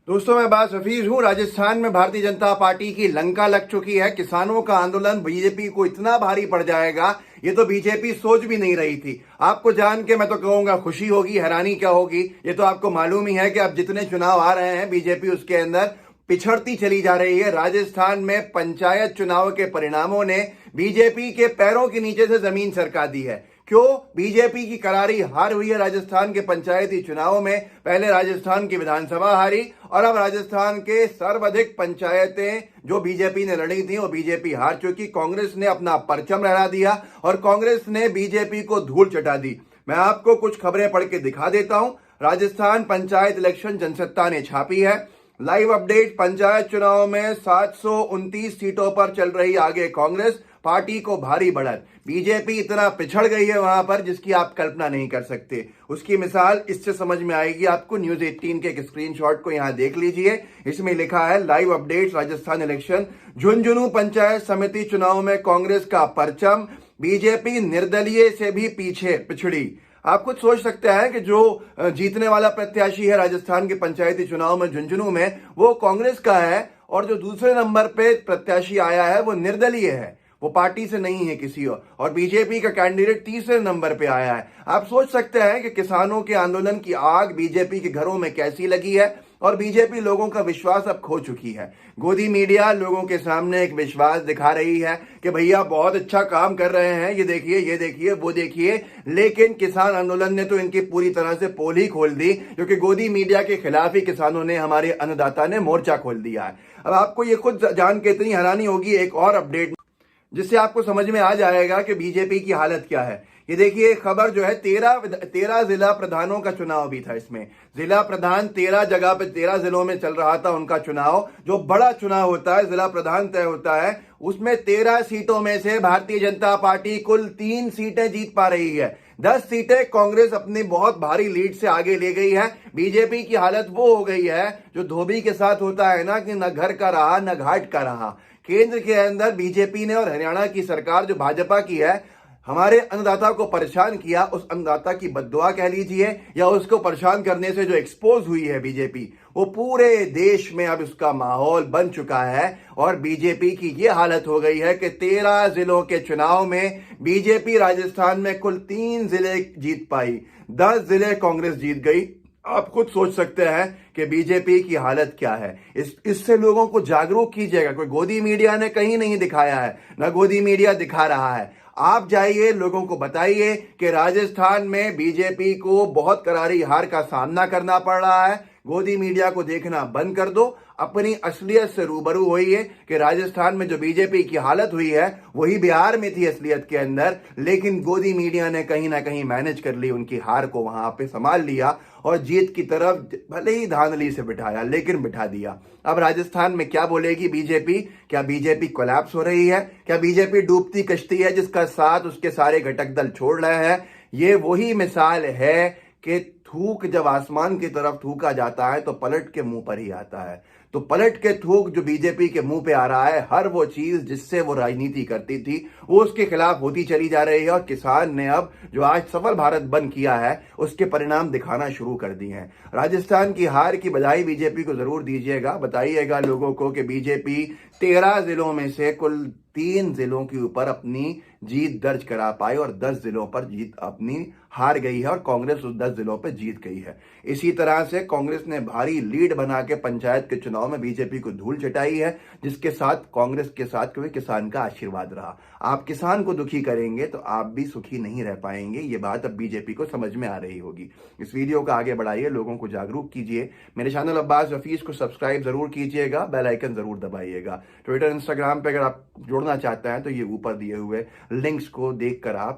दोस्तों, मैं बात हफीज हूँ। राजस्थान में भारतीय जनता पार्टी की लंका लग चुकी है। किसानों का आंदोलन बीजेपी को इतना भारी पड़ जाएगा, ये तो बीजेपी सोच भी नहीं रही थी। आपको जान के मैं तो कहूंगा खुशी होगी, हैरानी क्या होगी। ये तो आपको मालूम ही है कि अब जितने चुनाव आ रहे हैं बीजेपी उसके अंदर पिछड़ती चली जा रही है। राजस्थान में पंचायत चुनाव के परिणामों ने बीजेपी के पैरों के नीचे से जमीन सरका दी है। क्यों? बीजेपी की करारी हार हुई है राजस्थान के पंचायती चुनावों में। पहले राजस्थान की विधानसभा हारी और अब राजस्थान के सर्वाधिक पंचायतें जो बीजेपी ने लड़ी थी वो बीजेपी हार चुकी। कांग्रेस ने अपना परचम लहरा दिया और कांग्रेस ने बीजेपी को धूल चटा दी। मैं आपको कुछ खबरें पढ़ के दिखा देता हूं। राजस्थान पंचायत इलेक्शन जनसत्ता ने छापी है। Live update. पंचायत चुनाव में 729 सीटों पर चल रही आगे कांग्रेस, पार्टी को भारी बढ़त। बीजेपी इतना पिछड़ गई है वहां पर जिसकी आप कल्पना नहीं कर सकते। उसकी मिसाल इससे समझ में आएगी आपको। न्यूज 18 के एक स्क्रीनशॉट को यहां देख लीजिए। इसमें लिखा है live update Rajasthan election. Jhunjhunu panchayat समिति चुनाव में कांग्रेस का परचम, बीजेपी निर्दलीय से भी पीछे पिछड़ी। आप खुद सोच सकते हैं कि जो जीतने वाला प्रत्याशी है राजस्थान के पंचायती चुनाव में झुंझुनू में, वो कांग्रेस का है और जो दूसरे नंबर पे प्रत्याशी आया है वो निर्दलीय है, वो पार्टी से नहीं है किसी और बीजेपी का कैंडिडेट तीसरे नंबर पे आया है। आप सोच सकते हैं कि किसानों के आंदोलन की आग बीजेपी के घरों में कैसी लगी है और बीजेपी लोगों का विश्वास अब खो चुकी है। गोदी मीडिया लोगों के सामने एक विश्वास दिखा रही है कि भैया बहुत अच्छा काम कर रहे हैं, ये देखिए वो देखिए, लेकिन किसान आंदोलन ने तो इनकी पूरी तरह से पोल ही खोल दी, क्योंकि गोदी मीडिया के खिलाफ ही किसानों ने, हमारे अन्नदाता ने मोर्चा खोल दिया है। अब आपको ये खुद जान के इतनी हैरानी होगी, एक और अपडेट जिससे आपको समझ में आ जाएगा कि बीजेपी की हालत क्या है। ये देखिए खबर जो है, 13 जिला प्रधानों का चुनाव भी था। इसमें जिला प्रधान 13 जगह पे 13 जिलों में चल रहा था उनका चुनाव। जो बड़ा चुनाव होता है, जिला प्रधान तय होता है, उसमें 13 सीटों में से भारतीय जनता पार्टी कुल 3 सीटें जीत पा रही है। 10 सीटें कांग्रेस अपनी बहुत भारी लीड से आगे ले गई है। बीजेपी की हालत वो हो गई है जो धोबी के साथ होता है ना, कि न घर का रहा न घाट का रहा। केंद्र के अंदर बीजेपी ने और हरियाणा की सरकार जो भाजपा की है, हमारे अन्नदाता को परेशान किया। उस अन्नदाता की बद्दुआ कह लीजिए या उसको परेशान करने से जो एक्सपोज हुई है बीजेपी, वो पूरे देश में अब उसका माहौल बन चुका है। और बीजेपी की ये हालत हो गई है कि 13 जिलों के चुनाव में बीजेपी राजस्थान में कुल 3 जिले जीत पाई, 10 जिले कांग्रेस जीत गई। आप खुद सोच सकते हैं कि बीजेपी की हालत क्या है। इससे लोगों को जागरूक कीजिएगा। कोई गोदी मीडिया ने कहीं नहीं दिखाया है, ना गोदी मीडिया दिखा रहा है। आप जाइए, लोगों को बताइए कि राजस्थान में बीजेपी को बहुत करारी हार का सामना करना पड़ रहा है। गोदी मीडिया को देखना बंद कर दो, अपनी असलियत से रूबरू होइए कि राजस्थान में जो बीजेपी की हालत हुई है वही बिहार में थी असलियत के अंदर, लेकिन गोदी मीडिया ने कहीं ना कहीं मैनेज कर ली, उनकी हार को वहां पे संभाल लिया और जीत की तरफ भले ही धांधली से बिठाया, लेकिन बिठा दिया। अब राजस्थान में क्या बोलेगी बीजेपी? क्या बीजेपी कोलैप्स हो रही है? क्या बीजेपी डूबती कश्ती है जिसका साथ उसके सारे घटक दल छोड़ रहे हैं? ये वही मिसाल है कि थूक जब आसमान की तरफ थूका जाता है तो पलट के मुंह पर ही आता है। तो पलट के थूक जो बीजेपी के मुंह पे आ रहा है, हर वो चीज जिससे वो राजनीति करती थी वो उसके खिलाफ होती चली जा रही है। और किसान ने अब जो आज सफल भारत बंद किया है उसके परिणाम दिखाना शुरू कर दिए हैं। राजस्थान की हार की बधाई बीजेपी को जरूर दीजिएगा, बताइएगा लोगों को कि बीजेपी 13 जिलों में से कुल 3 जिलों के ऊपर अपनी जीत दर्ज करा पाई और 10 जिलों पर जीत अपनी हार गई है और कांग्रेस उस 10 जिलों पर जीत गई है। इसी तरह से कांग्रेस ने भारी लीड बना के पंचायत के चुनाव में बीजेपी को धूल चटाई है, जिसके साथ कांग्रेस के साथ क्योंकि किसान का आशीर्वाद रहा। आप किसान को दुखी करेंगे तो आप भी सुखी नहीं रह पाएंगे। ये बात अब बीजेपी को समझ में आ रही होगी। इस वीडियो को आगे बढ़ाइए, लोगों को जागरूक कीजिए। मेरे चैनल अब्बास हफीज को सब्सक्राइब जरूर कीजिएगा, बेल आइकन जरूर दबाइएगा। ट्विटर इंस्टाग्राम पे अगर आप जुड़ना चाहते हैं तो ये ऊपर दिए हुए लिंक्स को देखकर आप